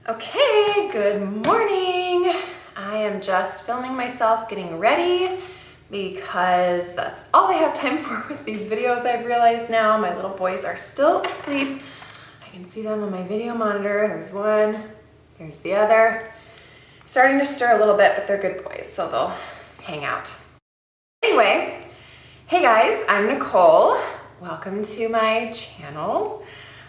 Okay, good morning. I am just filming myself getting ready because that's all I have time for with these videos. I've realized now my little boys are still asleep. I can see them on my video monitor. There's one, there's the other. Starting to stir a little bit, but they're good boys, so they'll hang out. Anyway, hey guys, I'm Nicole. Welcome to my channel.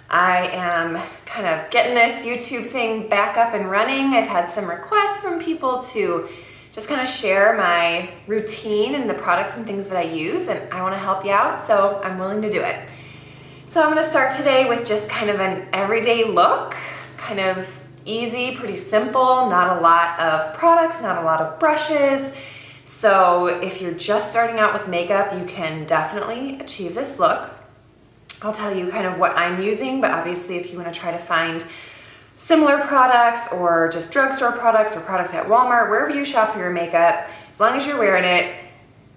I am kind of getting this YouTube thing back up and running. I've had some requests from people to just kind of share my routine and the products and things that I use, and I want to help you out, so I'm willing to do it. So I'm going to start today with just kind of an everyday look, kind of easy, pretty simple, not a lot of products, not a lot of brushes. So if you're just starting out with makeup, you can definitely achieve this look. I'll tell you kind of what I'm using, but obviously if you want to try to find similar products or just drugstore products or products at Walmart, wherever you shop for your makeup, as long as you're wearing it,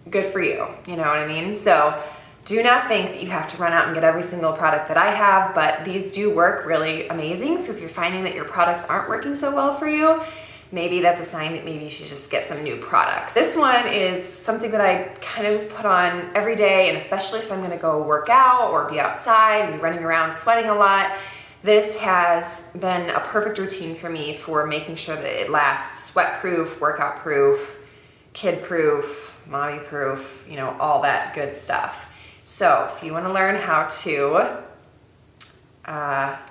good for you, you know what I mean? So do not think that you have to run out and get every single product that I have, but these do work really amazing. So if you're finding that your products aren't working so well for you, maybe that's a sign that maybe you should just get some new products. This one is something that I kind of just put on every day, and especially if I'm gonna go work out or be outside and be running around sweating a lot, this has been a perfect routine for me for making sure that it lasts sweat-proof, workout-proof, kid-proof, mommy-proof, you know, all that good stuff. So if you wanna learn how to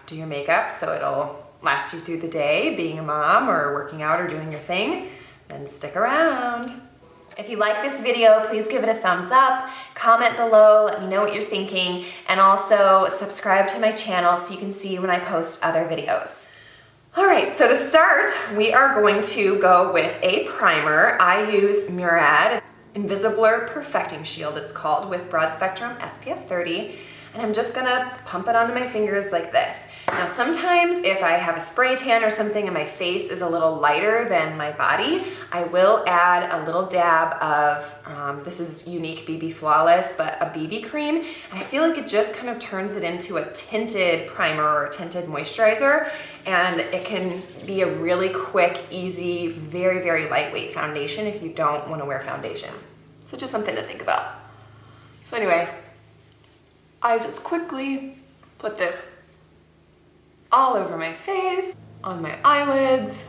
do your makeup so it'll last you through the day, being a mom or working out or doing your thing, then stick around. If you like this video, please give it a thumbs up, comment below, let me know what you're thinking, and also subscribe to my channel so you can see when I post other videos. All right, so to start, we are going to go with a primer. I use Murad Invisiblur Perfecting Shield, it's called, with broad spectrum SPF 30, and I'm just gonna pump it onto my fingers like this. Now sometimes if I have a spray tan or something and my face is a little lighter than my body, I will add a little dab of, this is Unique BB Flawless, but a BB cream. And I feel like it just kind of turns it into a tinted primer or a tinted moisturizer. And it can be a really quick, easy, very, very lightweight foundation if you don't want to wear foundation. So just something to think about. So anyway, I just quickly put this all over my face, on my eyelids,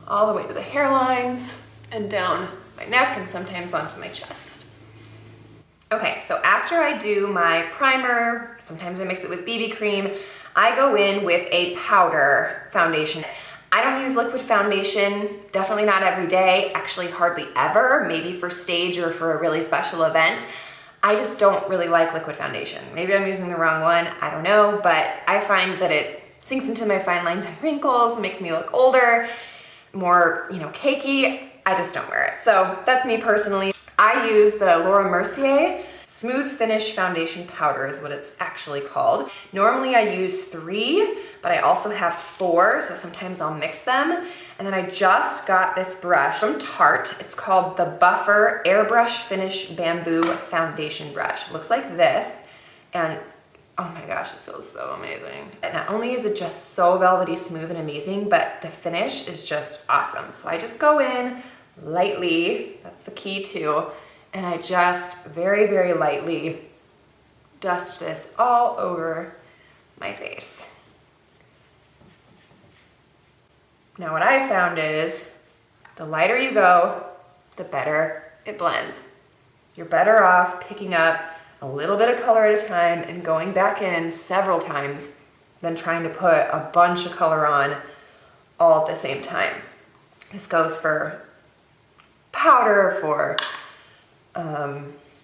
all the way to the hairlines, and down my neck, and sometimes onto my chest. Okay, so after I do my primer, sometimes I mix it with BB cream, I go in with a powder foundation. I don't use liquid foundation, definitely not every day, actually hardly ever, maybe for stage or for a really special event. I just don't really like liquid foundation. Maybe I'm using the wrong one, I don't know, but I find that it sinks into my fine lines and wrinkles, makes me look older, more, you know, cakey. I just don't wear it. So that's me personally. I use the Laura Mercier Smooth Finish Foundation Powder is what it's actually called. Normally I use 3, but I also have 4, so sometimes I'll mix them. And then I just got this brush from Tarte. It's called the Buffer Airbrush Finish Bamboo Foundation Brush. It looks like this, and oh my gosh, it feels so amazing. And not only is it just so velvety smooth and amazing, but the finish is just awesome. So I just go in lightly, that's the key too, and I just very, very lightly dust this all over my face. Now what I found is the lighter you go, the better it blends. You're better off picking up a little bit of color at a time and going back in several times than trying to put a bunch of color on all at the same time. This goes for powder, for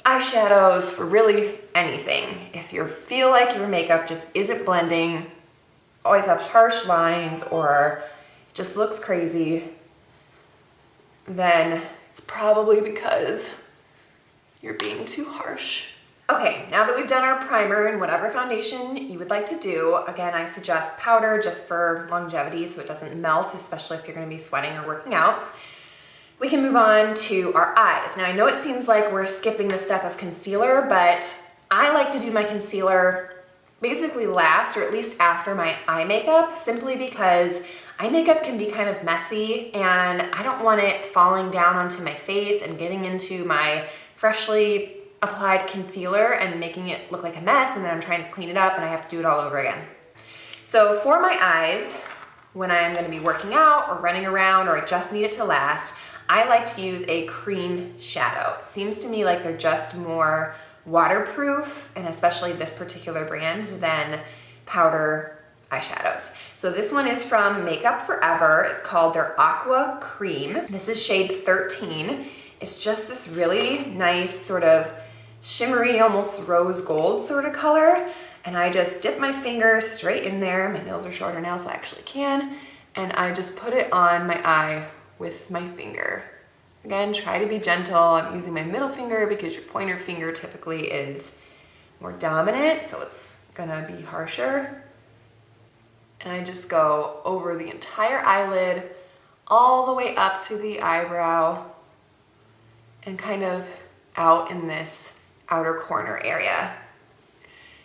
eyeshadows, for really anything. If you feel like your makeup just isn't blending, always have harsh lines, or just looks crazy, then it's probably because you're being too harsh. Okay, now that we've done our primer and whatever foundation you would like to do, again, I suggest powder just for longevity so it doesn't melt, especially if you're gonna be sweating or working out. We can move on to our eyes. Now I know it seems like we're skipping the step of concealer, but I like to do my concealer basically last, or at least after my eye makeup, simply because eye makeup can be kind of messy and I don't want it falling down onto my face and getting into my freshly applied concealer and making it look like a mess, and then I'm trying to clean it up and I have to do it all over again. So for my eyes, when I'm gonna be working out or running around or I just need it to last, I like to use a cream shadow. It seems to me like they're just more waterproof, and especially this particular brand, than powder eyeshadows. So this one is from Makeup Forever. It's called their Aqua Cream. This is shade 13. It's just this really nice sort of shimmery, almost rose gold sort of color. And I just dip my finger straight in there. My nails are shorter now, so I actually can. And I just put it on my eye with my finger. Again, try to be gentle. I'm using my middle finger because your pointer finger typically is more dominant, so it's gonna be harsher. And I just go over the entire eyelid, all the way up to the eyebrow, and kind of out in this outer corner area.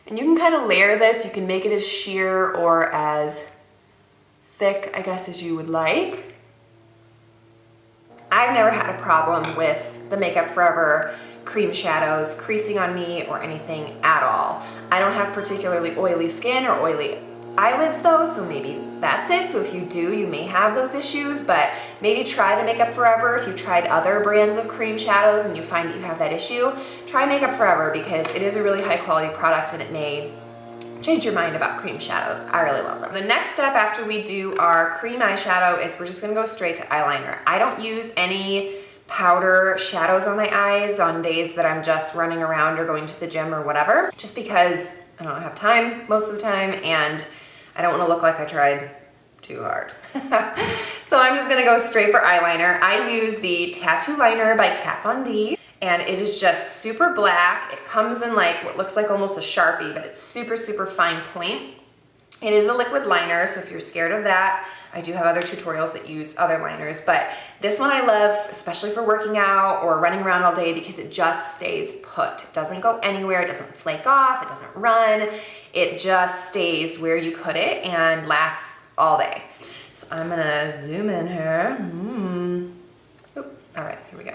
And you can kind of layer this. You can make it as sheer or as thick, I guess, as you would like. I've never had a problem with the Makeup Forever cream shadows creasing on me or anything at all. I don't have particularly oily skin or oily eyelids though, so maybe that's it. So if you do, you may have those issues, but maybe try the Makeup Forever. If you've tried other brands of cream shadows and you find that you have that issue, try Makeup Forever because it is a really high quality product and it may change your mind about cream shadows. I really love them. The next step after we do our cream eyeshadow is we're just gonna go straight to eyeliner. I don't use any powder shadows on my eyes on days that I'm just running around or going to the gym or whatever, just because I don't have time most of the time and I don't wanna look like I tried too hard. So I'm just gonna go straight for eyeliner. I use the Tattoo Liner by Kat Von D. And it is just super black. It comes in like what looks like almost a Sharpie, but it's super, super fine point. It is a liquid liner, so if you're scared of that, I do have other tutorials that use other liners, but this one I love, especially for working out or running around all day because it just stays put. It doesn't go anywhere, it doesn't flake off, it doesn't run. It just stays where you put it and lasts all day. So I'm gonna zoom in here. Oop. All right, here we go.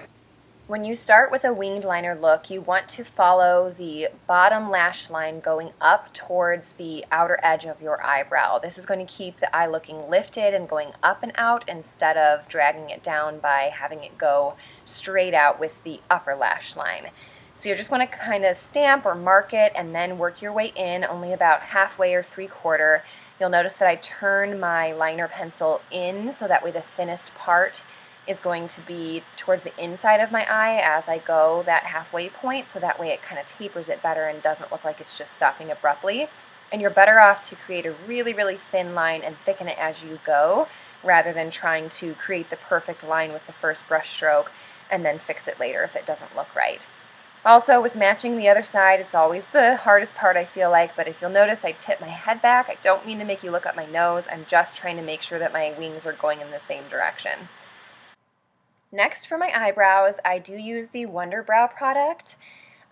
When you start with a winged liner look, you want to follow the bottom lash line going up towards the outer edge of your eyebrow. This is going to keep the eye looking lifted and going up and out instead of dragging it down by having it go straight out with the upper lash line. So you're just going to kind of stamp or mark it and then work your way in, only about halfway or 3/4. You'll notice that I turn my liner pencil in so that way the thinnest part is going to be towards the inside of my eye as I go that halfway point, so that way it kind of tapers it better and doesn't look like it's just stopping abruptly. And you're better off to create a really, really thin line and thicken it as you go, rather than trying to create the perfect line with the first brush stroke and then fix it later if it doesn't look right. Also, with matching the other side, it's always the hardest part, I feel like, but if you'll notice, I tip my head back. I don't mean to make you look up my nose. I'm just trying to make sure that my wings are going in the same direction. Next, for my eyebrows, I do use the Wonder Brow product.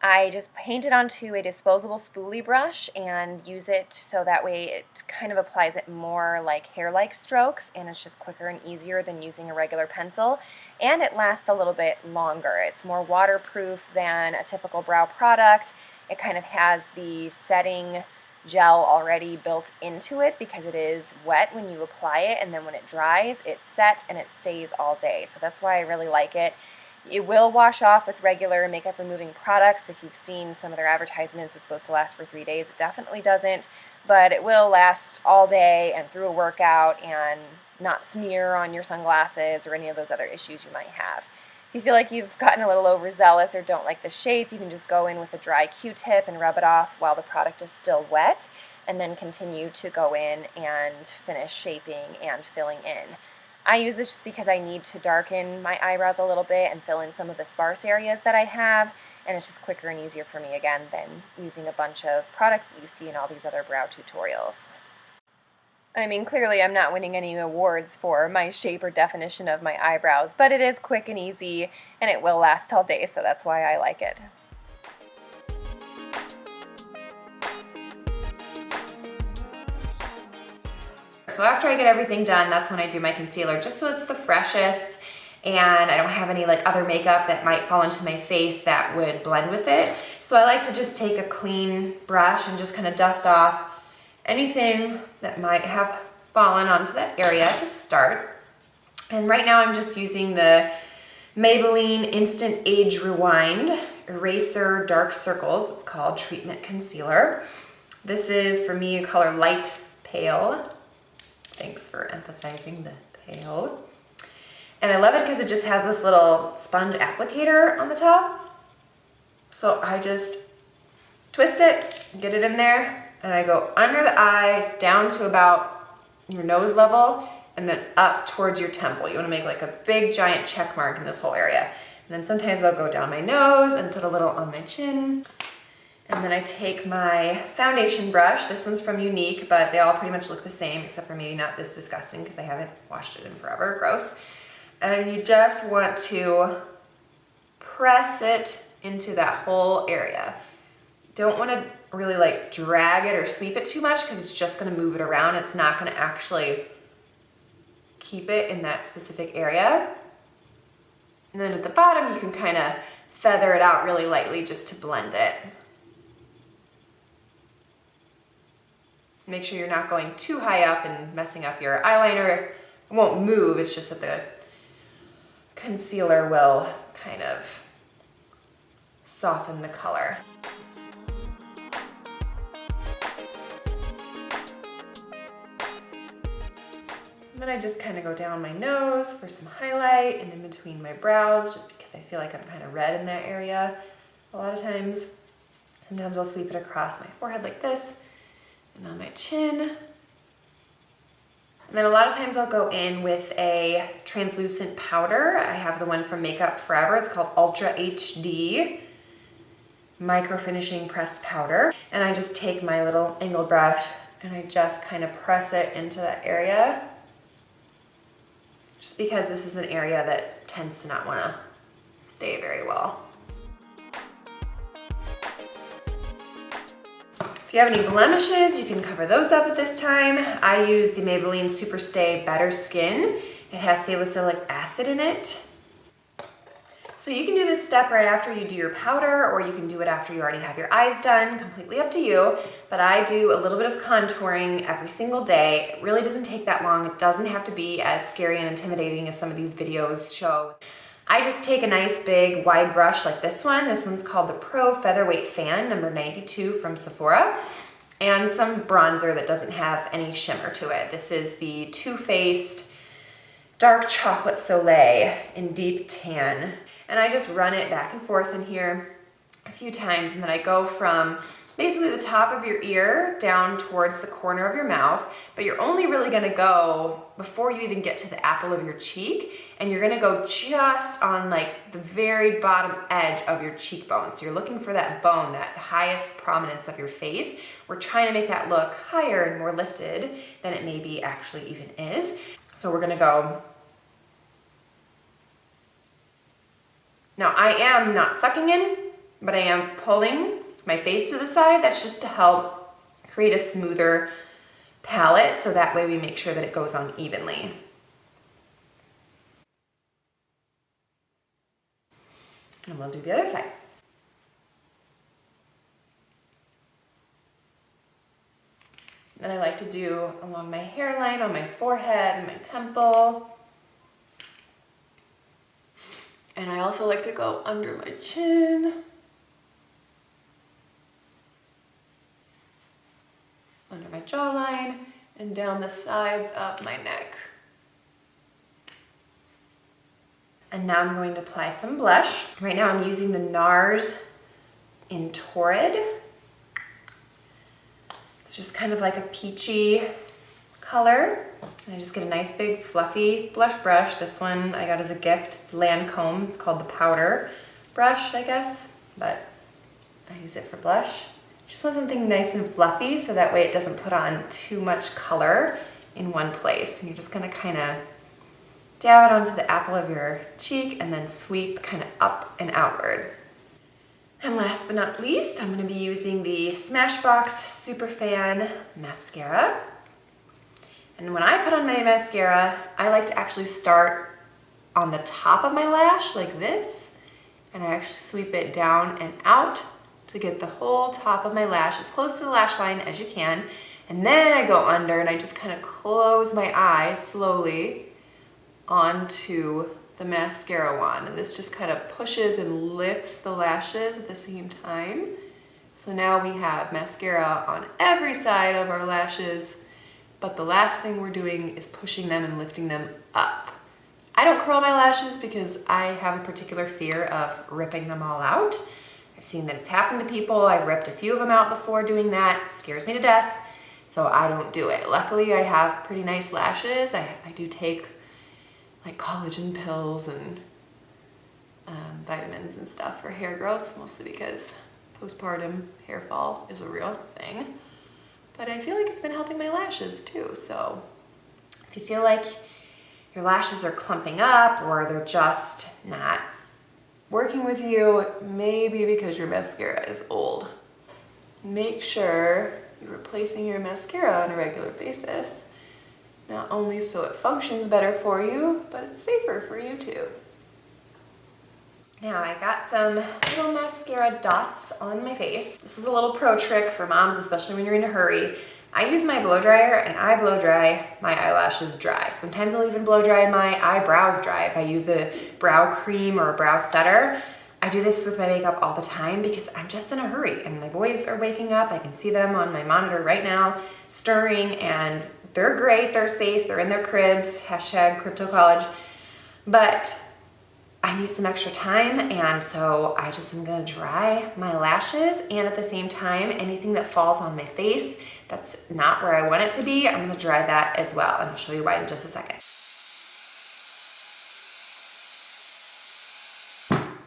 I just paint it onto a disposable spoolie brush and use it so that way it kind of applies it more like hair-like strokes, and it's just quicker and easier than using a regular pencil, and it lasts a little bit longer. It's more waterproof than a typical brow product. It kind of has the setting gel already built into it because it is wet when you apply it, and then when it dries, it's set and it stays all day. So that's why I really like it. It will wash off with regular makeup removing products. If you've seen some of their advertisements, it's supposed to last for 3 days. It definitely doesn't, but it will last all day and through a workout and not smear on your sunglasses or any of those other issues you might have. If you feel like you've gotten a little overzealous or don't like the shape, you can just go in with a dry Q-tip and rub it off while the product is still wet, and then continue to go in and finish shaping and filling in. I use this just because I need to darken my eyebrows a little bit and fill in some of the sparse areas that I have, and it's just quicker and easier for me, again, than using a bunch of products that you see in all these other brow tutorials. I mean, clearly I'm not winning any awards for my shape or definition of my eyebrows, but it is quick and easy, and it will last all day, so that's why I like it. So after I get everything done, that's when I do my concealer, just so it's the freshest and I don't have any like other makeup that might fall into my face that would blend with it. So I like to just take a clean brush and just kind of dust off anything that might have fallen onto that area to start. And right now I'm just using the Maybelline Instant Age Rewind Eraser Dark Circles. It's called Treatment Concealer. This is for me a color light pale. Thanks for emphasizing the pale. And I love it because it just has this little sponge applicator on the top. So I just twist it, get it in there, and I go under the eye, down to about your nose level, and then up towards your temple. You want to make like a big giant check mark in this whole area. And then sometimes I'll go down my nose and put a little on my chin. And then I take my foundation brush. This one's from Unique, but they all pretty much look the same, except for maybe not this disgusting because I haven't washed it in forever. Gross. And you just want to press it into that whole area. Don't want to really like drag it or sweep it too much because it's just going to move it around. It's not going to actually keep it in that specific area. And then at the bottom, you can kind of feather it out really lightly just to blend it. Make sure you're not going too high up and messing up your eyeliner. It won't move, it's just that the concealer will kind of soften the color. And then I just kind of go down my nose for some highlight and in between my brows, just because I feel like I'm kind of red in that area a lot of times. Sometimes I'll sweep it across my forehead like this and on my chin. And then a lot of times I'll go in with a translucent powder. I have the one from Makeup Forever. It's called Ultra HD Micro Finishing Pressed Powder. And I just take my little angled brush and I just kind of press it into that area. Just because this is an area that tends to not want to stay very well. If you have any blemishes, you can cover those up at this time. I use the Maybelline Superstay Better Skin. It has salicylic acid in it. So you can do this step right after you do your powder, or you can do it after you already have your eyes done, completely up to you. But I do a little bit of contouring every single day. It really doesn't take that long. It doesn't have to be as scary and intimidating as some of these videos show. I just take a nice big wide brush like this one. This one's called the Pro Featherweight Fan, number 92 from Sephora, and some bronzer that doesn't have any shimmer to it. This is the Too Faced Dark Chocolate Soleil in Deep Tan. And I just run it back and forth in here a few times, and then I go from basically the top of your ear down towards the corner of your mouth, but you're only really gonna go before you even get to the apple of your cheek, and you're gonna go just on like the very bottom edge of your cheekbone. So you're looking for that bone, that highest prominence of your face. We're trying to make that look higher and more lifted than it maybe actually even is. So we're gonna go. Now I am not sucking in, but I am pulling my face to the side. That's just to help create a smoother palette, so that way we make sure that it goes on evenly. And we'll do the other side. Then I like to do along my hairline, on my forehead, and my temple. And I also like to go under my chin, under my jawline, and down the sides of my neck. And now I'm going to apply some blush. Right now I'm using the NARS in Torrid. It's just kind of like a peachy color. And I just get a nice big fluffy blush brush. This one I got as a gift, Lancome. It's called the powder brush, I guess, but I use it for blush. Just want something nice and fluffy so that way it doesn't put on too much color in one place. And you're just gonna kind of dab it onto the apple of your cheek and then sweep kind of up and outward. And last but not least, I'm gonna be using the Smashbox Superfan Mascara. And when I put on my mascara, I like to actually start on the top of my lash like this, and I actually sweep it down and out to get the whole top of my lash as close to the lash line as you can. And then I go under and I just kind of close my eye slowly onto the mascara wand. And this just kind of pushes and lifts the lashes at the same time. So now we have mascara on every side of our lashes, but the last thing we're doing is pushing them and lifting them up. I don't curl my lashes because I have a particular fear of ripping them all out. I've seen that it's happened to people. I've ripped a few of them out before doing that. It scares me to death, so I don't do it. Luckily, I have pretty nice lashes. I do take like collagen pills and vitamins and stuff for hair growth, mostly because postpartum hair fall is a real thing. But I feel like it's been helping my lashes too. So if you feel like your lashes are clumping up or they're just not working with you, maybe because your mascara is old. Make sure you're replacing your mascara on a regular basis, not only so it functions better for you, but it's safer for you too. Now I got some little mascara dots on my face. This is a little pro trick for moms, especially when you're in a hurry. I use my blow dryer and I blow dry my eyelashes dry. Sometimes I'll even blow dry my eyebrows dry if I use a brow cream or a brow setter. I do this with my makeup all the time because I'm just in a hurry and my boys are waking up. I can see them on my monitor right now stirring, and they're great, they're safe, they're in their cribs, hashtag crypto college. But I need some extra time, and so I just am gonna dry my lashes, and at the same time, anything that falls on my face that's not where I want it to be, I'm gonna dry that as well, and I'll show you why in just a second.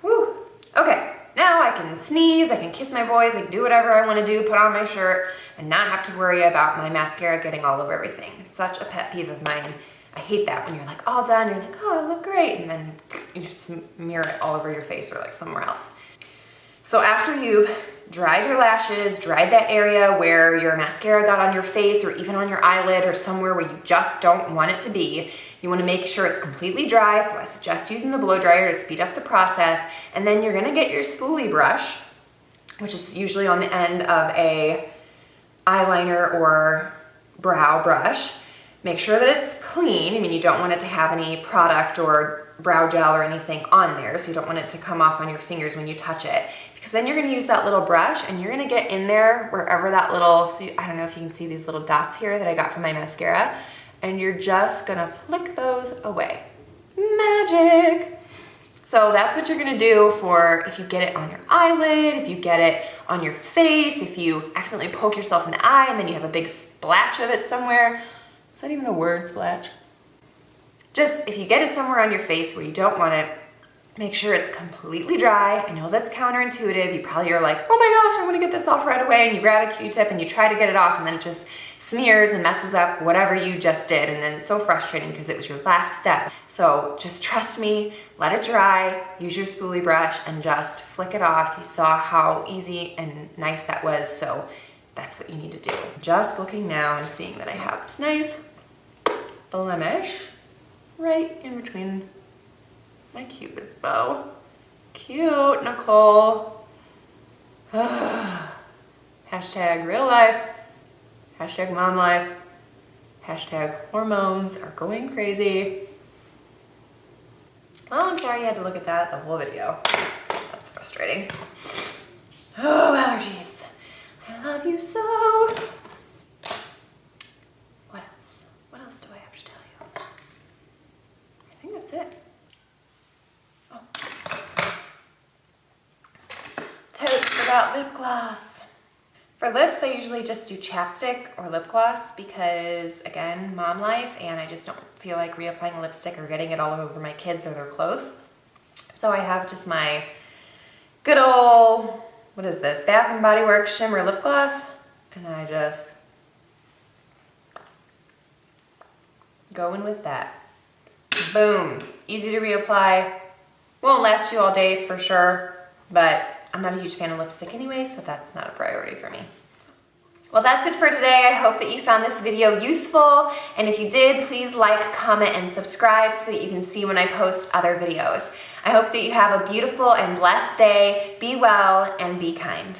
Woo! Okay, now I can sneeze, I can kiss my boys, I can do whatever I wanna do, put on my shirt, and not have to worry about my mascara getting all over everything. It's such a pet peeve of mine. I hate that when you're like all done, you're like, oh, I look great, and then you just smear it all over your face or like somewhere else. So after you've dried your lashes, dried that area where your mascara got on your face or even on your eyelid or somewhere where you just don't want it to be, you want to make sure it's completely dry. So I suggest using the blow dryer to speed up the process. And then you're going to get your spoolie brush, which is usually on the end of a eyeliner or brow brush. Make sure that it's clean. I mean, you don't want it to have any product or brow gel or anything on there, so you don't want it to come off on your fingers when you touch it. Because then you're gonna use that little brush and you're gonna get in there wherever that little, see, I don't know if you can see these little dots here that I got from my mascara, and you're just gonna flick those away. Magic! So that's what you're gonna do for if you get it on your eyelid, if you get it on your face, if you accidentally poke yourself in the eye and then you have a big splash of it somewhere. Is that even a word, splash? Just if you get it somewhere on your face where you don't want it, make sure it's completely dry. I know that's counterintuitive. You probably are like, oh my gosh, I want to get this off right away. And you grab a Q-tip and you try to get it off and then it just smears and messes up whatever you just did. And then it's so frustrating because it was your last step. So just trust me, let it dry, use your spoolie brush and just flick it off. You saw how easy and nice that was. So that's what you need to do. Just looking now and seeing that I have this nice blemish right in between my Cupid's bow. Cute, Nicole. Hashtag real life, hashtag mom life, hashtag hormones are going crazy. Well, I'm sorry you had to look at that the whole video. That's frustrating. Oh, allergies. I love you so. What else? What else do I have to tell you? I think that's it. Oh. Tips about lip gloss. For lips, I usually just do chapstick or lip gloss because, again, mom life, and I just don't feel like reapplying lipstick or getting it all over my kids or their clothes. So I have just my good old, what is this? Bath & Body Works Shimmer Lip Gloss. And I just go in with that. Boom. Easy to reapply. Won't last you all day for sure, but I'm not a huge fan of lipstick anyway, so that's not a priority for me. Well, that's it for today. I hope that you found this video useful, and if you did, please like, comment, and subscribe so that you can see when I post other videos. I hope that you have a beautiful and blessed day. Be well and be kind.